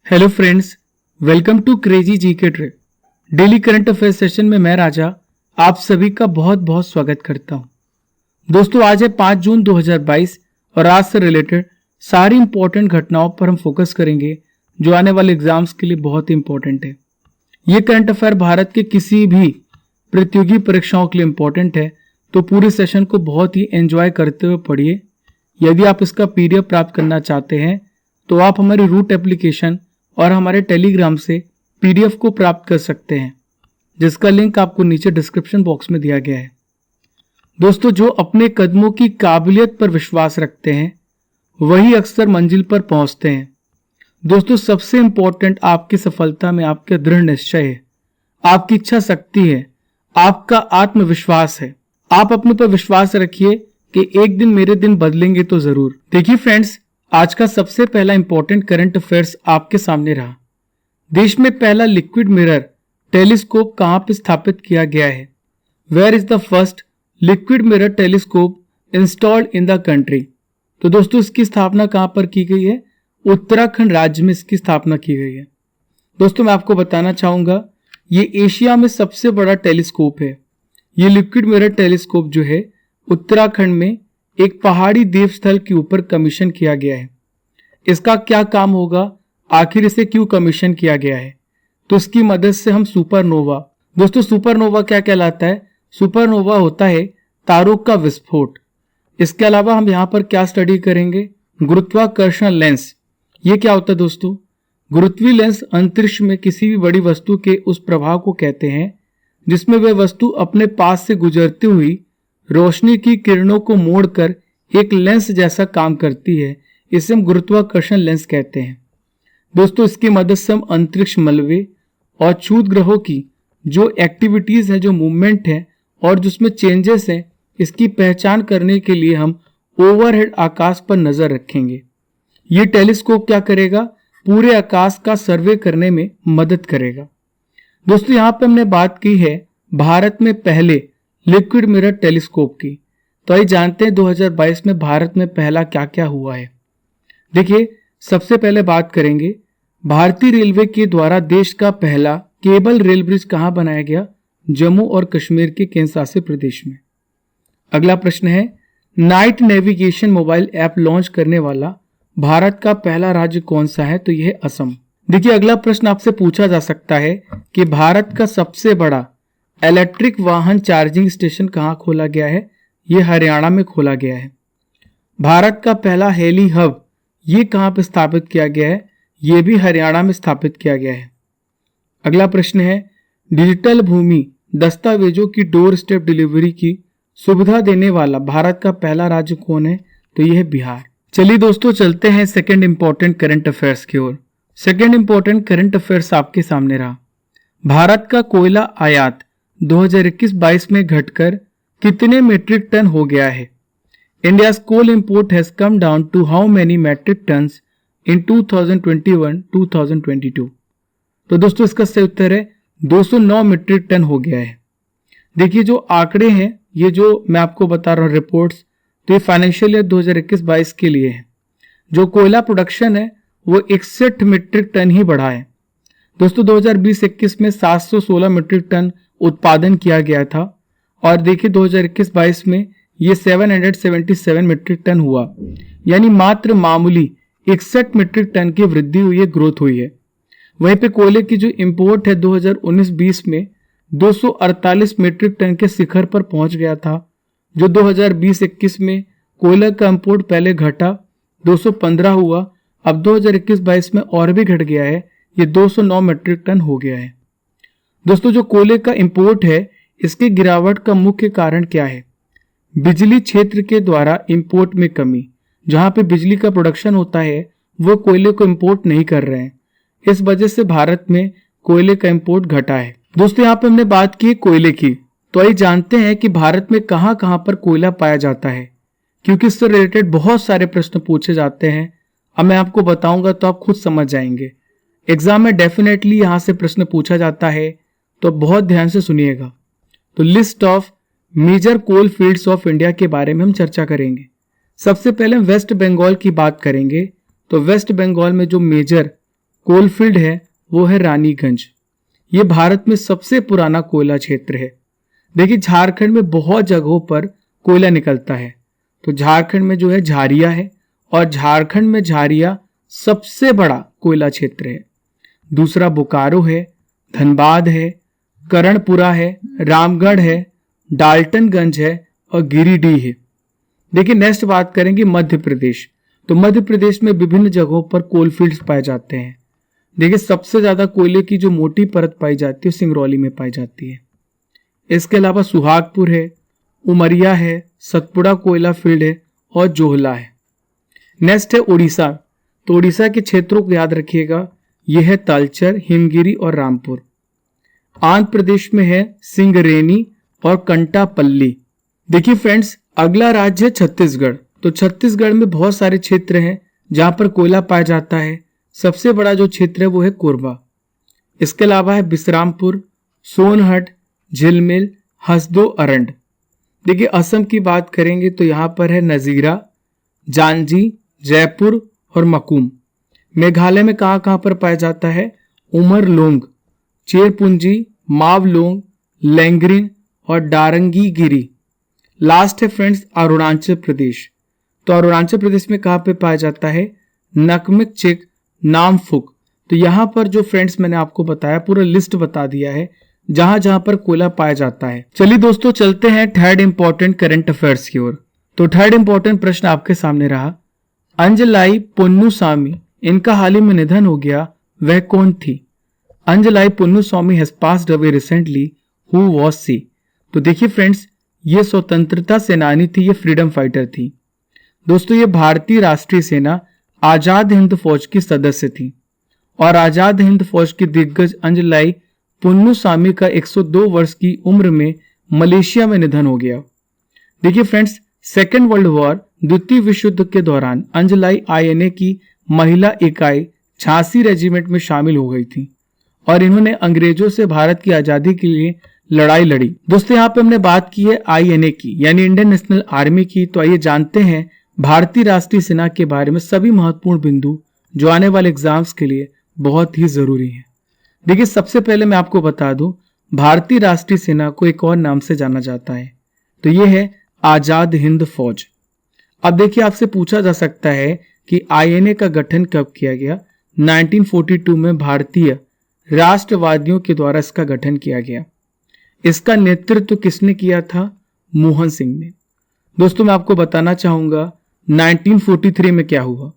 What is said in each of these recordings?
Hello friends, welcome to crazy GK trick. Daily current affair session में मैं राजा आप सभी का बहुत बहुत स्वागत करता हूं। दोस्तों, आज है 5 जून 2022 और आज से रिलेटेड सारी इंपॉर्टेंट घटनाओं पर हम फोकस करेंगे जो आने वाले एग्जाम्स के लिए बहुत ही इंपॉर्टेंट है। ये करंट अफेयर भारत के किसी भी प्रतियोगी परीक्षाओं के लिए इंपॉर्टेंट है, तो पूरे सेशन को बहुत ही एंजॉय करते हुए पढ़िए। यदि आप इसका पीडीएफ प्राप्त करना चाहते हैं तो आप हमारी रूट एप्लीकेशन और हमारे टेलीग्राम से पीडीएफ को प्राप्त कर सकते हैं, जिसका लिंक आपको नीचे डिस्क्रिप्शन बॉक्स में दिया गया है। दोस्तों, जो अपने कदमों की काबिलियत पर विश्वास रखते हैं वही अक्सर मंजिल पर पहुंचते हैं। दोस्तों, सबसे इंपॉर्टेंट आपकी सफलता में आपका दृढ़ निश्चय है, आपकी इच्छा शक्ति है, आपका आत्मविश्वास है। आप अपने पर विश्वास रखिए कि एक दिन मेरे दिन बदलेंगे तो जरूर। देखिए फ्रेंड्स, आज का सबसे पहला इंपॉर्टेंट करंट अफेयर्स आपके सामने रहा। देश में पहला लिक्विड मिरर टेलीस्कोप कहां पर स्थापित किया गया है? Where is the first liquid mirror telescope installed in the country? तो दोस्तों, इसकी स्थापना कहां पर की गई है? उत्तराखंड राज्य में इसकी स्थापना की गई है। दोस्तों, मैं आपको बताना चाहूंगा, ये एशिया में सबसे बड़ा टेलीस्कोप है। ये लिक्विड मिरर टेलीस्कोप जो है उत्तराखंड में एक पहाड़ी देवस्थल के ऊपर कमीशन किया गया है। इसका क्या काम होगा, आखिर इसे क्यों कमीशन किया गया है? तो इसकी मदद से हम सुपरनोवा, दोस्तों सुपरनोवा क्या कहलाता है? सुपरनोवा होता है तारों का विस्फोट। इसके अलावा हम यहाँ पर क्या स्टडी करेंगे? गुरुत्वाकर्षण लेंस। ये क्या होता है दोस्तों? गुरुत्वीय लेंस अंतरिक्ष में किसी भी बड़ी वस्तु के उस प्रभाव को कहते हैं जिसमें वह वस्तु अपने पास से गुजरती हुई रोशनी की किरणों को मोड़कर एक लेंस जैसा काम करती है। इसे हम गुरुत्वाकर्षण लेंस कहते हैं। दोस्तों, इसकी मदद से हम अंतरिक्ष मलबे और क्षुद्र ग्रहों की जो एक्टिविटीज है, जो मूवमेंट है और जिसमें चेंजेस हैं, इसकी पहचान करने के लिए हम ओवरहेड आकाश पर नजर रखेंगे। ये टेलीस्कोप क्या करेगा? पूरे आकाश का सर्वे करने में मदद करेगा। दोस्तों, यहाँ पे हमने बात की है भारत में पहले लिक्विड मिरर टेलीस्कोप की। तो आइए जानते हैं 2022 में भारत में पहला क्या क्या हुआ है। देखिए, सबसे पहले बात करेंगे भारतीय रेलवे के द्वारा देश का पहला केबल रेल ब्रिज कहां बनाया गया? जम्मू और कश्मीर के केंद्र शासित प्रदेश में। अगला प्रश्न है, night navigation mobile app launch करने वाला भारत का पहला राज्य कौन सा है? तो यह है असम। देखिए, अगला प्रश्न आपसे पूछा जा सकता है कि भारत का सबसे बड़ा इलेक्ट्रिक वाहन चार्जिंग स्टेशन कहां खोला गया है? यह हरियाणा में खोला गया है। भारत का पहला हेली हब ये कहां पर स्थापित किया गया है? यह भी हरियाणा में स्थापित किया गया है। अगला प्रश्न है, डिजिटल भूमि दस्तावेजों की डोर स्टेप डिलीवरी की सुविधा देने वाला भारत का पहला राज्य कौन है? तो यह है बिहार। चलिए दोस्तों, चलते हैं सेकंड इंपॉर्टेंट करंट अफेयर्स की ओर। सेकंड इंपॉर्टेंट करंट अफेयर्स आपके सामने रहा। भारत का कोयला आयात 2021-22 में घटकर कितने मीट्रिक टन हो गया है? India's coal import has come down to how many metric tons in 2021-2022? तो दोस्तों, इसका सही उत्तर है 209 मीट्रिक टन हो गया है। देखिए, जो आंकड़े हैं, ये जो मैं आपको बता रहा हूँ रिपोर्ट्स, तो ये फाइनेंशियल ईयर 2021-22 के लिए है। जो कोयला प्रोडक्शन है वो 61 मीट्रिक टन ही बढ़ा है। दोस्तों, 2020-21 में 716 मीट्रिक टन उत्पादन किया गया था और देखिए 2021-22 में ये 777 मीट्रिक टन हुआ, यानी मात्र मामूली 61 मीट्रिक टन की वृद्धि हुई है, ग्रोथ हुई है। वहीं पे कोयले की जो इंपोर्ट है 2019-20 में 248 मीट्रिक टन के शिखर पर पहुंच गया था। जो 2020-21 में कोयला का इंपोर्ट पहले घटा 215 हुआ, अब 2021-22 में और भी घट गया है, ये 209 मीट्रिक टन हो गया है। दोस्तों, जो कोयले का इंपोर्ट है इसके गिरावट का मुख्य कारण क्या है? बिजली क्षेत्र के द्वारा इंपोर्ट में कमी। जहां पे बिजली का प्रोडक्शन होता है वो कोयले को इंपोर्ट नहीं कर रहे हैं, इस वजह से भारत में कोयले का इंपोर्ट घटा है। दोस्तों, यहाँ पे हमने बात की कोयले की, तो आइए जानते हैं कि भारत में कहां कहां पर कोयला पाया जाता है, क्योंकि इससे रिलेटेड बहुत सारे प्रश्न पूछे जाते हैं। अब मैं आपको बताऊंगा तो आप खुद समझ जाएंगे। एग्जाम में डेफिनेटली यहां से प्रश्न पूछा जाता है, तो बहुत ध्यान से सुनिएगा। तो list of major coal fields of India के बारे में हम चर्चा करेंगे। सबसे पहले हम वेस्ट बंगाल की बात करेंगे। तो वेस्ट बंगाल में जो मेजर कोल फील्ड है वो है रानीगंज। ये भारत में सबसे पुराना कोयला क्षेत्र है। देखिए झारखंड में बहुत जगहों पर कोयला निकलता है। तो झारखंड में जो है झारिया है और झारखंड में झारिया सबसे बड़ा कोयला क्षेत्र है। दूसरा बोकारो है, धनबाद है, करणपुरा है, रामगढ़ है, डाल्टनगंज है और गिरिडीह है। देखिए नेक्स्ट बात करेंगे मध्य प्रदेश। तो मध्य प्रदेश में विभिन्न जगहों पर कोल फील्ड्स पाए जाते हैं। देखिए सबसे ज्यादा कोयले की जो मोटी परत पाई जाती है सिंगरौली में पाई जाती है। इसके अलावा सुहागपुर है, उमरिया है, सतपुड़ा कोयला फील्ड है और जोहला है। नेक्स्ट है उड़ीसा। तो उड़ीसा के क्षेत्रों को याद रखिएगा, यह है तलचर, हिमगिरी और रामपुर। आंध्र प्रदेश में है सिंगरेनी और कंटापल्ली। देखिए फ्रेंड्स, अगला राज्य है छत्तीसगढ़। तो छत्तीसगढ़ में बहुत सारे क्षेत्र हैं जहां पर कोयला पाया जाता है। सबसे बड़ा जो क्षेत्र है वो है कोरबा। इसके अलावा है बिश्रामपुर, सोनहट, झिलमिल, हसदो, अरंड। देखिए असम की बात करेंगे तो यहाँ पर है नजीरा, जांजी, जयपुर और मकूम। मेघालय में कहाँ पर पाया जाता है? उमरलोंग, चेरपुंजी, मावलोंग, लैंगरिन और डारंगी गिरी। लास्ट है फ्रेंड्स अरुणाचल प्रदेश। तो अरुणाचल प्रदेश में कहाँ पे पाया जाता है? नकमिक चिक, नामफुक। तो यहाँ पर जो फ्रेंड्स मैंने आपको बताया पूरा लिस्ट बता दिया है जहां जहां पर कोयला पाया जाता है। चलिए दोस्तों चलते हैं थर्ड इंपॉर्टेंट करंट अफेयर्स की ओर। तो थर्ड इंपॉर्टेंट प्रश्न आपके सामने रहा, अंजलाई पोन्नुसामी, इनका हाल ही में निधन हो गया, वह कौन थी? Anjalai Ponnusamy has passed away recently, who was she? तो देखिए फ्रेंड्स, ये स्वतंत्रता सेनानी थी, ये फ्रीडम फाइटर थी। दोस्तों ये भारतीय राष्ट्रीय सेना आजाद हिंद फौज की सदस्य थी और आजाद हिंद फौज की दिग्गज अंजलाई पोन्नुसामी का 102 वर्ष की उम्र में मलेशिया में निधन हो गया। देखिए फ्रेंड्स, सेकेंड वर्ल्ड वॉर, द्वितीय विश्व युद्ध के दौरान अंजलाई आईएनए की महिला इकाई झांसी रेजिमेंट में शामिल हो गई थी और इन्होंने अंग्रेजों से भारत की आजादी के लिए लड़ाई लड़ी। दोस्तों यहाँ पे हमने बात की है आईएनए की, यानी इंडियन नेशनल आर्मी की। तो आइए जानते हैं भारतीय राष्ट्रीय सेना के बारे में सभी महत्वपूर्ण बिंदु जो आने वाले एग्जाम्स के लिए बहुत ही जरूरी है। देखिए सबसे पहले मैं आपको बता दूं, भारतीय राष्ट्रीय सेना को एक और नाम से जाना जाता है, तो ये है आजाद हिंद फौज। अब देखिए आपसे पूछा जा सकता है कि आईएनए का गठन कब किया गया? 1942 में भारतीय राष्ट्रवादियों के द्वारा इसका गठन किया गया। इसका नेतृत्व किसने किया था? मोहन सिंह ने। दोस्तों मैं आपको बताना चाहूंगा 1943 में क्या हुआ।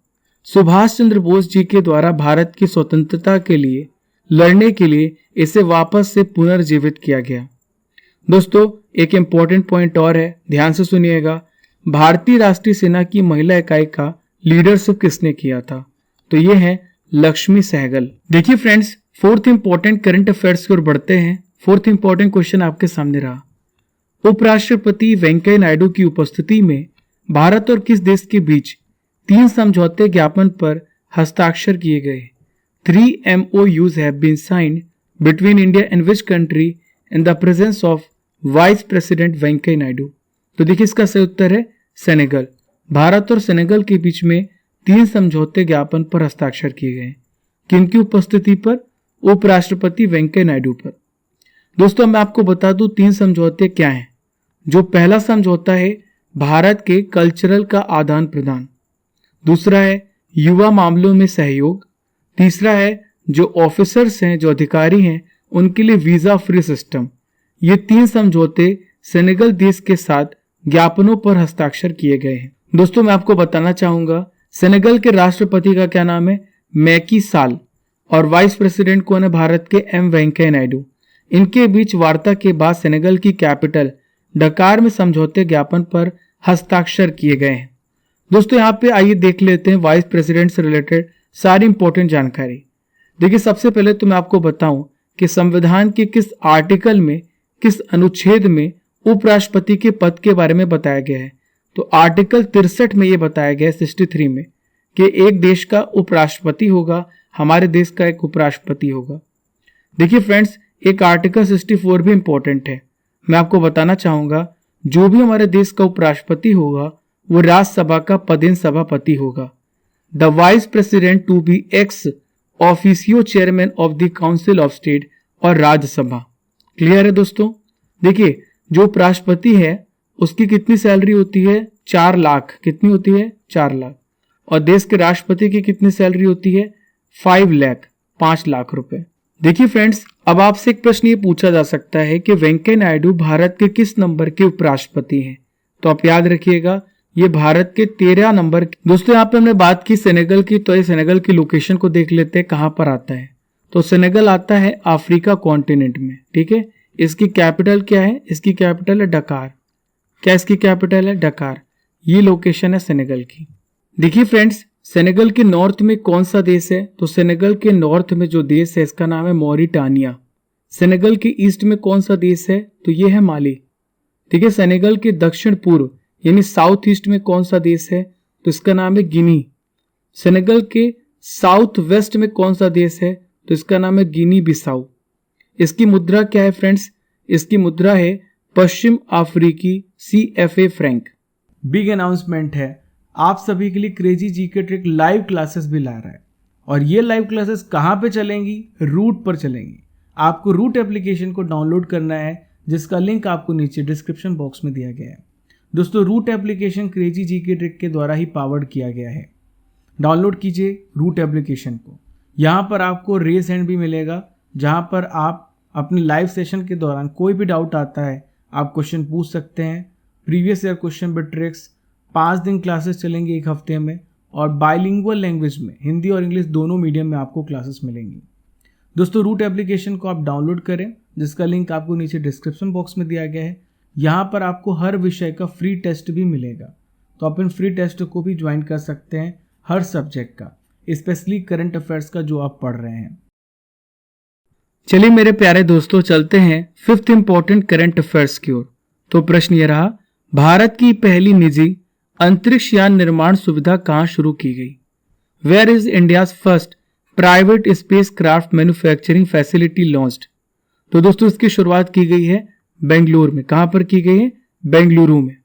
सुभाष चंद्र बोस जी के द्वारा भारत की स्वतंत्रता के लिए लड़ने के लिए इसे वापस से पुनर्जीवित किया गया। दोस्तों एक इंपॉर्टेंट पॉइंट और है, ध्यान से सुनिएगा, भारतीय राष्ट्रीय सेना की महिला इकाई का लीडरशिप किसने किया था? तो ये है लक्ष्मी सहगल। देखिए friends, fourth important current affairs की ओर बढ़ते हैं। फोर्थ इंपॉर्टेंट क्वेश्चन आपके सामने रहा, उपराष्ट्रपति वेंकैया नायडू की उपस्थिति में भारत और किस देश के बीच 3 समझौते ज्ञापन पर हस्ताक्षर किए गए? 3 MOUs have been signed between India and which country in the presence of vice president Venkaiah Naidu? तो देखिए इसका सही उत्तर है सेनेगल। भारत और सेनेगल के बीच में 3 समझौते ज्ञापन पर हस्ताक्षर किए गए। किनकी उपस्थिति पर? उपराष्ट्रपति वेंकैया नायडू पर। दोस्तों मैं आपको बता दूं 3 समझौते क्या हैं। जो पहला समझौता है भारत के कल्चरल का आदान प्रदान, दूसरा है युवा मामलों में सहयोग, तीसरा है जो ऑफिसर्स हैं, जो अधिकारी हैं, उनके लिए वीजा फ्री सिस्टम। ये 3 समझौते सेनेगल देश के साथ ज्ञापनों पर हस्ताक्षर किए गए हैं। दोस्तों मैं आपको बताना चाहूंगा सेनेगल के राष्ट्रपति का क्या नाम है? मैकी साल। और वाइस प्रेसिडेंट कौन है भारत के? एम वेंकैया नायडू। इनके बीच वार्ता के बाद सेनेगल की कैपिटल डकार में समझौते ज्ञापन पर हस्ताक्षर किए गए हैं। दोस्तों यहाँ पे आइए देख लेते हैं वाइस प्रेसिडेंट से रिलेटेड सारी इंपॉर्टेंट जानकारी। देखिए सबसे पहले तो मैं आपको बताऊं कि संविधान के किस आर्टिकल में, किस अनुच्छेद में उपराष्ट्रपति के पद के बारे में बताया गया है। तो आर्टिकल 63 में यह बताया गया है, 63 में, कि एक देश का उपराष्ट्रपति होगा, हमारे देश का एक उपराष्ट्रपति होगा। देखिए फ्रेंड्स, एक आर्टिकल 64 भी इंपॉर्टेंट है, मैं आपको बताना चाहूंगा। जो भी हमारे देश का उपराष्ट्रपति होगा वो राज्यसभा का पदेन सभापति होगा। The vice president to be ex officio chairman of the council of state और राज्यसभा। क्लियर है दोस्तों। देखिए जो उपराष्ट्रपति है उसकी कितनी सैलरी होती है? 4 लाख। कितनी होती है? 4 लाख। और देश के राष्ट्रपति की कितनी सैलरी होती है? 5 लाख, 5 लाख रुपए। देखिए फ्रेंड्स, अब आपसे एक प्रश्न ये पूछा जा सकता है कि वेंकैया नायडू भारत के किस नंबर के उपराष्ट्रपति हैं? तो आप याद रखिएगा ये भारत के 13 नंबर। दोस्तों यहाँ पे हमने बात की सेनेगल की, तो ये सेनेगल की लोकेशन को देख लेते हैं कहां पर आता है। तो सेनेगल आता है अफ्रीका कॉन्टिनेंट में। ठीक है। इसकी कैपिटल क्या है? इसकी कैपिटल है डकार। क्या इसकी कैपिटल है? डकार। ये लोकेशन है सेनेगल की। देखिए फ्रेंड्स, सेनेगल के नॉर्थ में कौन सा देश है? तो सेनेगल के नॉर्थ में जो देश है इसका नाम है मॉरिटानिया। सेनेगल के ईस्ट में कौन सा देश है? तो ये है माली। ठीक है। सेनेगल के दक्षिण पूर्व यानी साउथ ईस्ट में कौन सा देश है? तो इसका नाम है गिनी। सेनेगल के साउथ वेस्ट में कौन सा देश है? तो इसका नाम है गिनी बिसाऊ। इसकी मुद्रा क्या है फ्रेंड्स? इसकी मुद्रा है पश्चिम अफ्रीकी CFA फ्रैंक। बिग अनाउंसमेंट है, आप सभी के लिए crazy GK trick live classes भी ला रहा है। और ये लाइव क्लासेस कहाँ पे चलेंगी? रूट पर चलेंगी। आपको रूट एप्लीकेशन को डाउनलोड करना है जिसका लिंक आपको नीचे डिस्क्रिप्शन बॉक्स में दिया गया है। दोस्तों root application crazy GK trick के द्वारा ही पावर्ड किया गया है। डाउनलोड कीजिए रूट एप्लीकेशन को। यहाँ पर आपको रेज हैंड भी मिलेगा जहाँ पर आप अपने लाइव सेशन के दौरान कोई भी डाउट आता है आप क्वेश्चन पूछ सकते हैं। Previous year question with tricks. 5 दिन क्लासेस चलेंगे एक हफ्ते में और बाइलिंगुअल लैंग्वेज में हिंदी और इंग्लिश दोनों मीडियम में आपको क्लासेस मिलेंगी। दोस्तों रूट एप्लीकेशन को आप डाउनलोड करें जिसका लिंक आपको नीचे डिस्क्रिप्शन बॉक्स में दिया गया है। यहाँ पर आपको हर विषय का फ्री टेस्ट भी मिलेगा, तो आप इन फ्री टेस्ट को भी ज्वाइन कर सकते हैं हर सब्जेक्ट का, स्पेशली करंट अफेयर्स का जो आप पढ़ रहे हैं। चलिए मेरे प्यारे दोस्तों चलते हैं 5th इंपॉर्टेंट करंट अफेयर्स की ओर। तो प्रश्न ये रहा, भारत की पहली निजी अंतरिक्ष यान निर्माण सुविधा कहां शुरू की गई? Where is India's first private space craft manufacturing facility launched? तो दोस्तों इसकी शुरुआत की गई है बेंगलुरु में। कहां पर की गई है? बेंगलुरु में।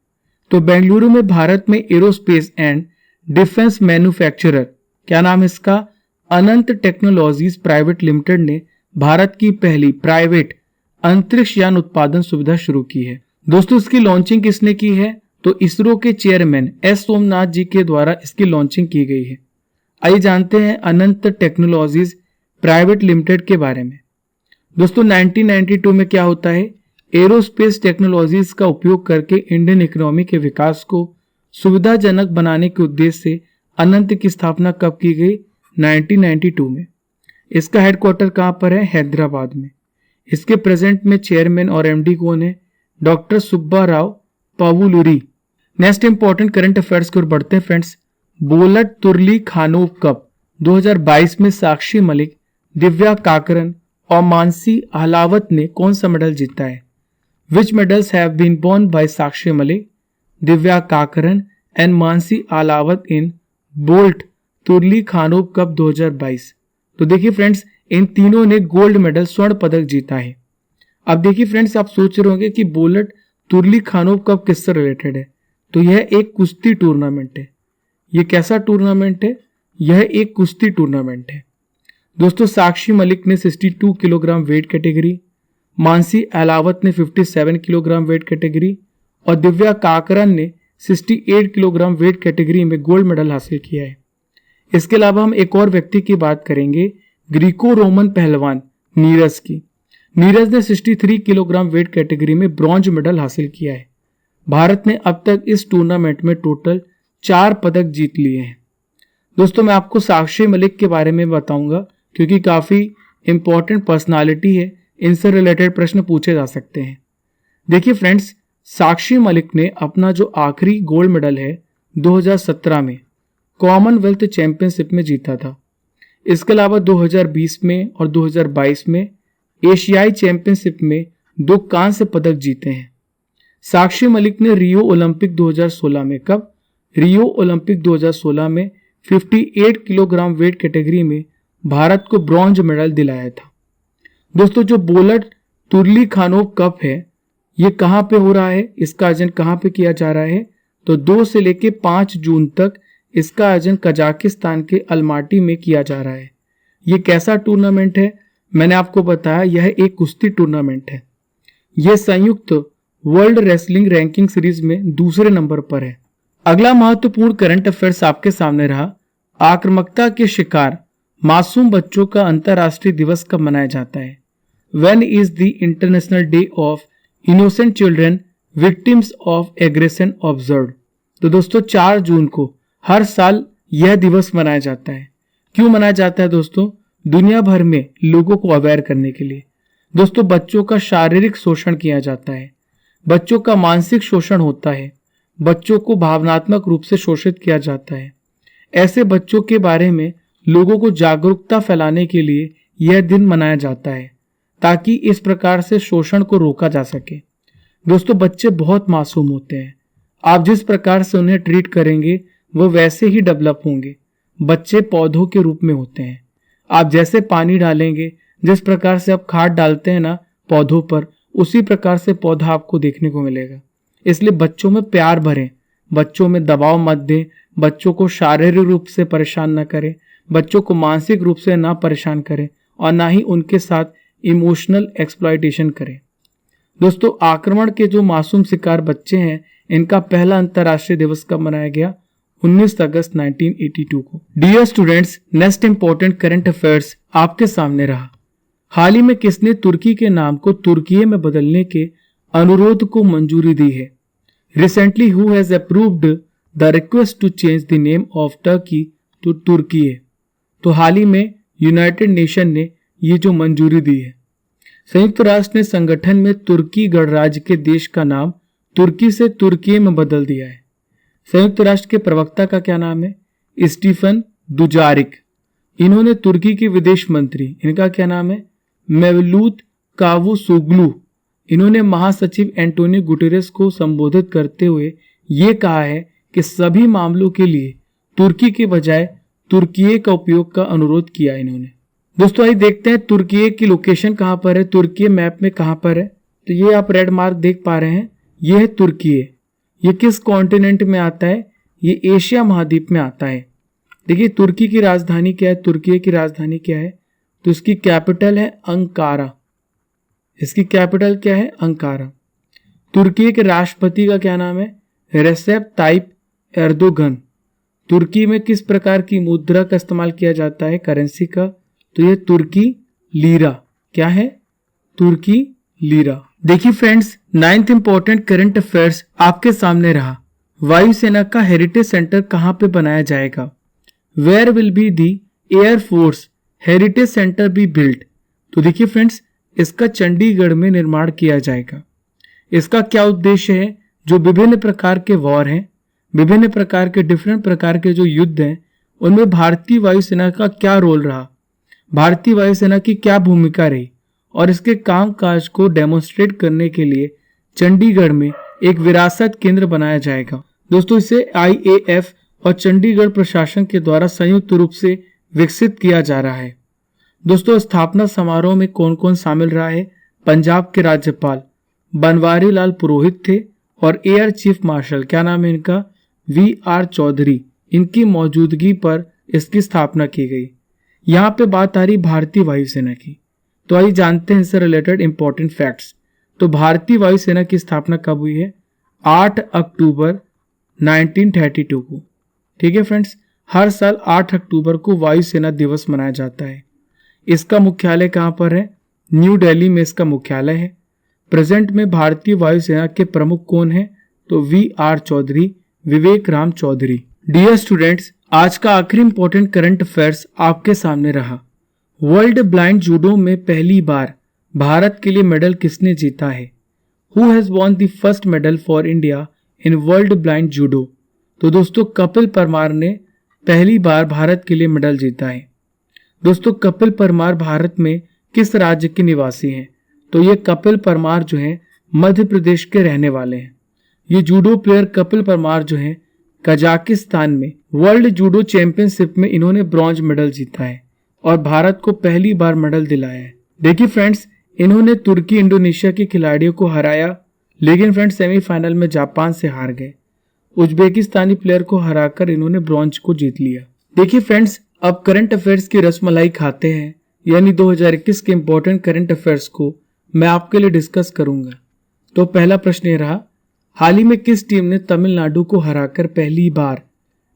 तो बेंगलुरु में भारत में एरोस्पेस एंड डिफेंस मैन्युफैक्चरर, क्या नाम है इसका? अनंत टेक्नोलॉजीज प्राइवेट लिमिटेड ने भारत की पहली प्राइवेट अंतरिक्ष यान उत्पादन सुविधा शुरू की है। दोस्तों इसकी लॉन्चिंग किसने की है? तो इसरो के चेयरमैन S सोमनाथ जी के द्वारा इसकी लॉन्चिंग की गई है। आइए जानते हैं अनंत टेक्नोलॉजीज प्राइवेट लिमिटेड के बारे में। दोस्तों 1992 में क्या होता है? एरोस्पेस टेक्नोलॉजीज का उपयोग करके इंडियन इकोनॉमी के विकास को सुविधाजनक बनाने के उद्देश्य से अनंत की स्थापना कब की गई? 1992 में। इसका हेडक्वार्टर कहां पर है? हैदराबाद में। इसके प्रेजेंट में चेयरमैन और MD कौन है? Doctor Subba Rao Pavuluri. Next important current affairs की ओर बढ़ते हैं फ्रेंड्स। बोलट तुरली खानोव कप 2022 में साक्षी मलिक, दिव्या काकरन और मानसी अहलावत ने कौन सा मेडल जीता है? Which medals have been won by Sakshi Malik, Divya Kakran and Mansi Ahlawat in Bolat Turlykhanov cup 2022? तो देखिए फ्रेंड्स इन तीनों ने गोल्ड मेडल स्वर्ण पदक जीता है। अब देखिए फ्रेंड्स आप सोच रहे होंगे कि बोलट तुरली खानोव कप किससे रिलेटेड है? तो यह एक कुश्ती टूर्नामेंट है। यह कैसा टूर्नामेंट है? यह एक कुश्ती टूर्नामेंट है। दोस्तों साक्षी मलिक ने 62 kilogram weight category, Mansi Ahlawat ने 57 किलोग्राम वेट कैटेगरी और दिव्या काकरन ने 68 किलोग्राम वेट कैटेगरी में गोल्ड मेडल हासिल किया है। इसके अलावा हम एक और व्यक्ति की बात करेंगे, ग्रीको रोमन पहलवान नीरज की। नीरज ने 63 किलोग्राम वेट कैटेगरी में ब्रॉन्ज मेडल हासिल किया है। भारत ने अब तक इस टूर्नामेंट में टोटल 4 पदक जीत लिए हैं। दोस्तों मैं आपको साक्षी मलिक के बारे में बताऊंगा क्योंकि काफी इंपॉर्टेंट पर्सनालिटी है, इनसे रिलेटेड प्रश्न पूछे जा सकते हैं। देखिए फ्रेंड्स साक्षी मलिक ने अपना जो आखिरी गोल्ड मेडल है 2017 में कॉमनवेल्थ चैंपियनशिप में जीता था। इसके अलावा 2020 में और 2022 में एशियाई चैंपियनशिप में 2 कांस्य पदक जीते हैं। साक्षी मलिक ने रियो ओलंपिक 2016 में, कब? रियो ओलंपिक 2016 में 58 किलोग्राम वेट कैटेगरी में भारत को ब्रॉन्ज मेडल दिलाया था। दोस्तों जो बोलट तुरली खानोव कप है ये कहाँ पे हो रहा है, इसका आयोजन कहाँ पे किया जा रहा है? तो 2 से लेके 5 जून तक इसका आयोजन कजाकिस्तान के अलमाटी में किया जा रहा है। ये कैसा टूर्नामेंट है? मैंने आपको बताया यह एक कुश्ती टूर्नामेंट है। यह संयुक्त वर्ल्ड रेसलिंग रैंकिंग सीरीज में दूसरे नंबर पर है। अगला महत्वपूर्ण करंट अफेयर्स आपके सामने रहा। आक्रामकता के शिकार मासूम बच्चों का अंतर्राष्ट्रीय दिवस कब मनाया जाता है? When is the International Day of Innocent Children Victims of Aggression observed? तो दोस्तों 4 जून को हर साल यह दिवस मनाया जाता है। क्यों मनाया जाता है दोस्तों? दुनिया भर में लोगों को अवेयर करने के लिए। दोस्तों बच्चों का शारीरिक शोषण किया जाता है, बच्चों का मानसिक शोषण होता है, बच्चों को भावनात्मक रूप से शोषित किया जाता है। ऐसे बच्चों के बारे में लोगों को जागरूकता फैलाने के लिए यह दिन मनाया जाता है ताकि इस प्रकार से शोषण को रोका जा सके। दोस्तों बच्चे बहुत मासूम होते हैं, आप जिस प्रकार से उन्हें ट्रीट करेंगे वो वैसे ही डेवलप होंगे। बच्चे पौधों के रूप में होते हैं, आप जैसे पानी डालेंगे, जिस प्रकार से आप खाद डालते हैं ना पौधों पर, उसी प्रकार से पौधा आपको देखने को मिलेगा। इसलिए बच्चों में प्यार भरें, बच्चों में दबाव मत दें, बच्चों को शारीरिक रूप से परेशान न करें, बच्चों को मानसिक रूप से ना परेशान करें और ना ही उनके साथ इमोशनल एक्सप्लॉयटेशन करें। दोस्तों आक्रमण के जो मासूम शिकार बच्चे हैं, इनका पहला अंतर्राष्ट्रीय दिवस कब मनाया गया? 19 अगस्त 1982 को। Dear students, next important current affairs आपके सामने रहा। हाल ही में किसने तुर्की के नाम को तुर्कीये में बदलने के अनुरोध को मंजूरी दी है? Recently who has approved the request to change the name of Turkey to Turkiye? तो हाल ही में यूनाइटेड नेशन ने ये जो मंजूरी दी है। संयुक्त राष्ट्र ने संगठन में तुर्की गणराज्य के देश का नाम तुर्की से तुर्कीये में बदल दिया है। संयुक्त राष्ट्र के प्रवक्ता का क्या नाम है? Stephen Dujarric. इन्होंने तुर्की के विदेश मंत्री, इनका क्या नाम है? मेवलूत कावुसोग्लू। इन्होंने महासचिव एंटोनियो गुटेरेस को संबोधित करते हुए ये कहा है कि सभी मामलों के लिए तुर्की के बजाय तुर्कीये का उपयोग का अनुरोध किया इन्होंने। दोस्तों आइए देखते हैं तुर्कीये की लोकेशन कहाँ पर है, तुर्कीये मैप में कहाँ पर है। तो ये आप रेड मार्क देख पा रहे हैं, ये है तुर्कीये। ये किस कॉन्टिनेंट में आता है? ये एशिया महाद्वीप में आता है। देखिए तुर्की की राजधानी क्या है, तुर्कीये की राजधानी क्या है? तो इसकी कैपिटल है अंकारा। इसकी कैपिटल क्या है? अंकारा। तुर्की के राष्ट्रपति का क्या नाम है? Recep type Erdogan. तुर्की में किस प्रकार की मुद्रा का इस्तेमाल किया जाता है, करेंसी का? तो ये तुर्की लीरा। क्या है? तुर्की लीरा। देखिए friends, 9th important current affairs आपके सामने रहा। वायुसेना का हेरिटेज सेंटर कहां पे बनाया जाएगा? Where will be the air force heritage centre be built? तो देखिए फ्रेंड्स, इसका चंडीगढ़ में निर्माण किया जाएगा। इसका क्या उद्देश्य है? जो विभिन्न प्रकार के वॉर हैं, विभिन्न प्रकार के डिफरेंट प्रकार के जो युद्ध हैं, उनमें भारतीय वायुसेना का क्या रोल रहा, भारतीय वायुसेना की क्या भूमिका रही, और इसके कामकाज को डेमोन्स्ट्रेट करने के लिए चंडीगढ़ में एक विरासत केंद्र बनाया जाएगा। दोस्तों इसे IAF और चंडीगढ़ प्रशासन के द्वारा संयुक्त रूप से विकसित किया जा रहा है। दोस्तों स्थापना समारोह में कौन कौन शामिल रहा है? पंजाब के राज्यपाल बनवारी लाल पुरोहित थे और एयर चीफ मार्शल, क्या नाम है इनका? VR चौधरी। इनकी मौजूदगी पर इसकी स्थापना की गई। यहाँ पे बात आ रही भारतीय वायुसेना की। तो आइए जानते हैं इससे रिलेटेड इंपॉर्टेंट फैक्ट्स। तो भारतीय वायुसेना की स्थापना कब हुई है? 8 अक्टूबर 1932 को। ठीक है फ्रेंड्स, हर साल 8 अक्टूबर को वायुसेना दिवस मनाया जाता है। इसका मुख्यालय कहाँ पर है? न्यू दिल्ली में इसका मुख्यालय है। प्रेजेंट में भारतीय वायुसेना के प्रमुख कौन है? तो VR चौधरी, विवेक राम चौधरी। डियर स्टूडेंट्स, आज का आखिरी इंपॉर्टेंट करंट अफेयर्स आपके सामने रहा। वर्ल्ड ब्लाइंड जूडो में पहली बार भारत के लिए मेडल किसने जीता है? Who has won the first medal for India in world blind judo? तो दोस्तों कपिल परमार ने पहली बार भारत के लिए मेडल जीता है। दोस्तों कपिल परमार भारत में किस राज्य के निवासी हैं? तो ये कपिल परमार जो है मध्य प्रदेश के रहने वाले हैं। ये जूडो प्लेयर कपिल परमार जो है कजाकिस्तान में वर्ल्ड जूडो चैंपियनशिप में इन्होंने ब्रॉन्ज मेडल जीता है और भारत को पहली बार मेडल दिलाया है। देखिए फ्रेंड्स, इन्होंने तुर्की इंडोनेशिया के खिलाड़ियों को हराया, लेकिन फ्रेंड्स सेमीफाइनल में जापान से हार गए। उज्बेकिस्तानी प्लेयर को हराकर इन्होंने ब्रॉन्ज को जीत लिया। देखिए फ्रेंड्स, अब करंट अफेयर्स की रसमलाई खाते हैं, यानी 2021 के इंपॉर्टेंट करंट अफेयर्स को मैं आपके लिए डिस्कस करूंगा। तो पहला प्रश्न ये रहा, हाल ही में किस टीम ने तमिलनाडु को हराकर पहली बार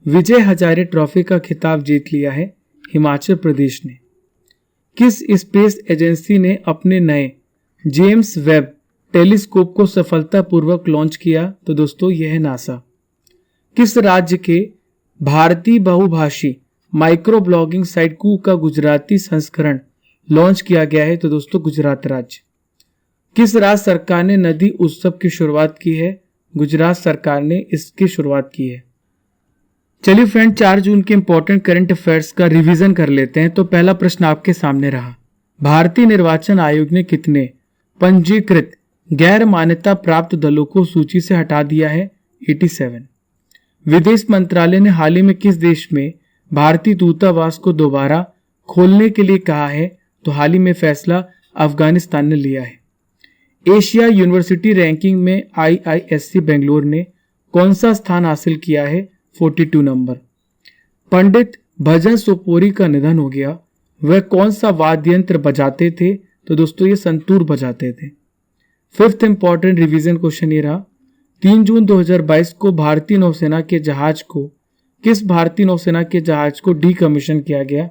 विजय हजारे ट्रॉफी का खिताब जीत लिया है? हिमाचल प्रदेश ने। किस स्पेस एजेंसी ने अपने नए जेम्स वेब टेलीस्कोप को सफलतापूर्वक लॉन्च किया? तो दोस्तों यह है नासा। किस राज्य के भारतीय बहुभाषी माइक्रो ब्लॉगिंग साइट कू का गुजराती संस्करण लॉन्च किया गया है? तो दोस्तों गुजरात राज्य। किस राज्य सरकार ने नदी उत्सव की शुरुआत की है? गुजरात सरकार ने इसकी शुरुआत की है। चलिए फ्रेंड, 4 जून के इंपॉर्टेंट करंट अफेयर्स का रिवीजन कर लेते हैं। तो पहला प्रश्न आपके सामने रहा, भारतीय निर्वाचन आयोग ने कितने पंजीकृत गैर मान्यता प्राप्त दलों को सूची से हटा दिया है? 87। विदेश मंत्रालय ने हाल ही में किस देश में भारतीय दूतावास को दोबारा खोलने के लिए कहा है? तो हाल ही में फैसला अफगानिस्तान ने लिया है। एशिया यूनिवर्सिटी रैंकिंग में IISc बेंगलोर ने कौन सा स्थान हासिल किया है? 42 नंबर। पंडित भजन सोपोरी का निधन हो गया, वह कौन सा वाद्य यंत्र बजाते थे? तो दोस्तों ये संतूर बजाते थे। फिफ्थ इंपॉर्टेंट रिवीजन क्वेश्चन ये रहा, 3 जून 2022 को भारतीय नौसेना के जहाज को किस भारतीय नौसेना के जहाज को डीकमीशन किया गया?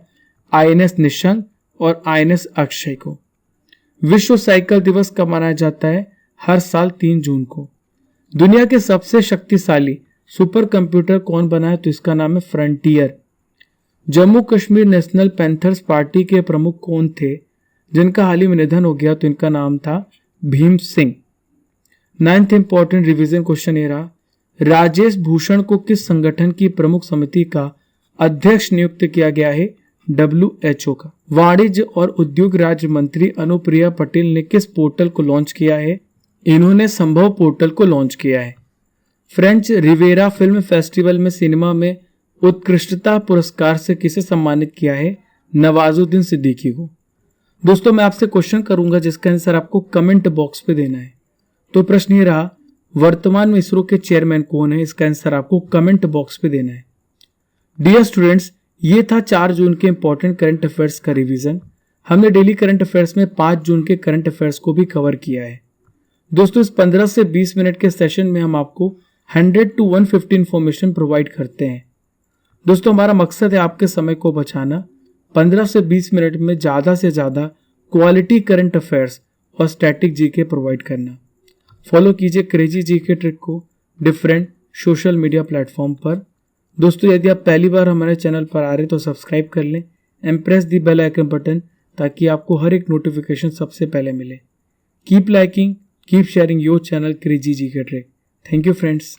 INS निशंक और INS अक्षय को। विश्व साइकिल दिवस कब मनाया जाता है? हर साल 3 जून को। दुनिया के सबसे शक्तिशाली सुपर कंप्यूटर कौन बना है? तो इसका नाम है frontier. Jammu Kashmir national panthers party के प्रमुख कौन थे जिनका हाल ही में निधन हो गया? तो इनका नाम था Bhim Singh. 9th important revision question ये रहा, राजेश भूषण को किस संगठन की प्रमुख समिति का अध्यक्ष नियुक्त किया गया है? WHO का। वाणिज्य और उद्योग राज्य मंत्री अनुप्रिया पटेल ने किस पोर्टल को लॉन्च किया है? इन्होंने संभव पोर्टल को लॉन्च किया है। फ्रेंच रिवेरा फिल्म फेस्टिवल में सिनेमा में उत्कृष्टता पुरस्कार से किसे सम्मानित किया है? नवाजुद्दीन सिद्दीकी को। दोस्तों मैं आपसे क्वेश्चन करूंगा जिसका आंसर आपको कमेंट बॉक्स पे देना है। तो प्रश्न ये रहा, वर्तमान में इसरो के चेयरमैन कौन है? इसका आंसर आपको कमेंट बॉक्स पे देना है। डियर स्टूडेंट्स, ये था 4 जून के इंपॉर्टेंट करंट अफेयर्स का रिवीजन। हमने डेली करंट अफेयर्स में 5 जून के करंट अफेयर्स को भी कवर किया है। दोस्तों इस 15 से 20 मिनट के सेशन में हम आपको 100 to 150 इंफॉर्मेशन प्रोवाइड करते हैं। दोस्तों हमारा मकसद है आपके समय को बचाना। 15 से 20 मिनट में ज़्यादा से ज़्यादा क्वालिटी करंट अफेयर्स और स्टैटिक जीके प्रोवाइड करना। फॉलो कीजिए क्रेजी जीके ट्रिक को डिफरेंट सोशल मीडिया प्लेटफॉर्म पर। दोस्तों यदि आप पहली बार हमारे चैनल पर आ रहे हैं तो सब्सक्राइब कर लें and press the bell icon button ताकि आपको हर एक नोटिफिकेशन सबसे पहले मिले। Keep liking, keep sharing your channel crazy GK trick. Thank you friends.